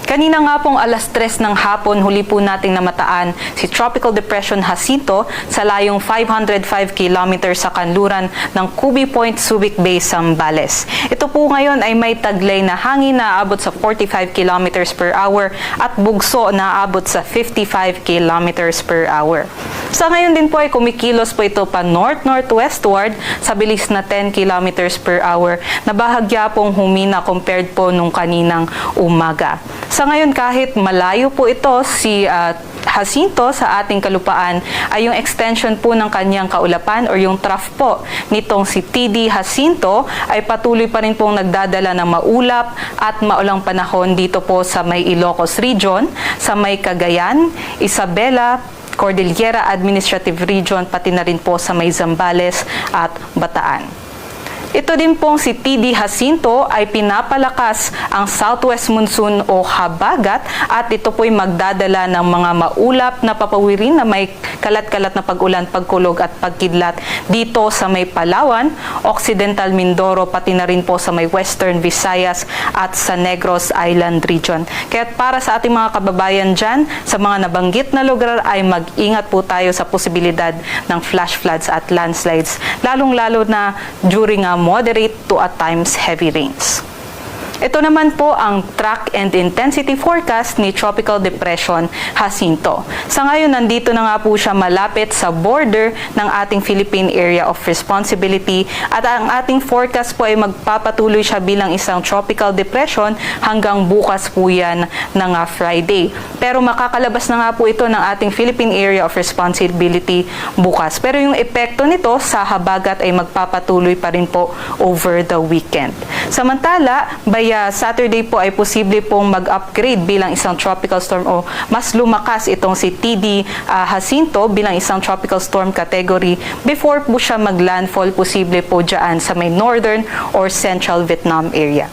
Kanina nga pong alas 3 ng hapon, huli po nating namataan si Tropical Depression Jacinto sa layong 505 kilometers sa kanluran ng Cubi Point, Subic Bay, Zambales. Ito po ngayon ay may taglay na hangin na aabot sa 45 kilometers per hour at bugso na aabot sa 55 kilometers per hour. Sa ngayon din po ay kumikilos po ito pa north-northwestward sa bilis na 10 kilometers per hour na bahagya pong humina compared po nung kaninang umaga. Sa ngayon, kahit malayo po ito si Jacinto sa ating kalupaan, ay yung extension po ng kanyang kaulapan or yung trough po nitong si TD Jacinto ay patuloy pa rin pong nagdadala ng maulap at maulang panahon dito po sa may Ilocos Region, sa may Cagayan, Isabela, Cordillera Administrative Region, pati na rin po sa may Zambales at Bataan. Ito din pong si TD Jacinto ay pinapalakas ang southwest monsoon o habagat at ito po'y magdadala ng mga maulap na papawirin na may kalat-kalat na pag-ulan, pagkulog at pagkidlat dito sa may Palawan, Occidental Mindoro, pati na rin po sa may Western Visayas at sa Negros Island Region. Kaya para sa ating mga kababayan dyan, sa mga nabanggit na lugar ay mag-ingat po tayo sa posibilidad ng flash floods at landslides, lalong-lalo na during moderate to at times heavy rains. Ito naman po ang track and intensity forecast ni Tropical Depression Jacinto. Sa ngayon, nandito na nga po siya malapit sa border ng ating Philippine Area of Responsibility at ang ating forecast po ay magpapatuloy siya bilang isang tropical depression hanggang bukas po yan ng Friday. Pero makakalabas na nga po ito ng ating Philippine Area of Responsibility bukas. Pero yung epekto nito sa habagat ay magpapatuloy pa rin po over the weekend. Samantala, by Saturday po ay posible pong mag-upgrade bilang isang tropical storm o mas lumakas itong si TD Jacinto bilang isang tropical storm category before po siya mag-landfall posible po dyan sa may northern or central Vietnam area.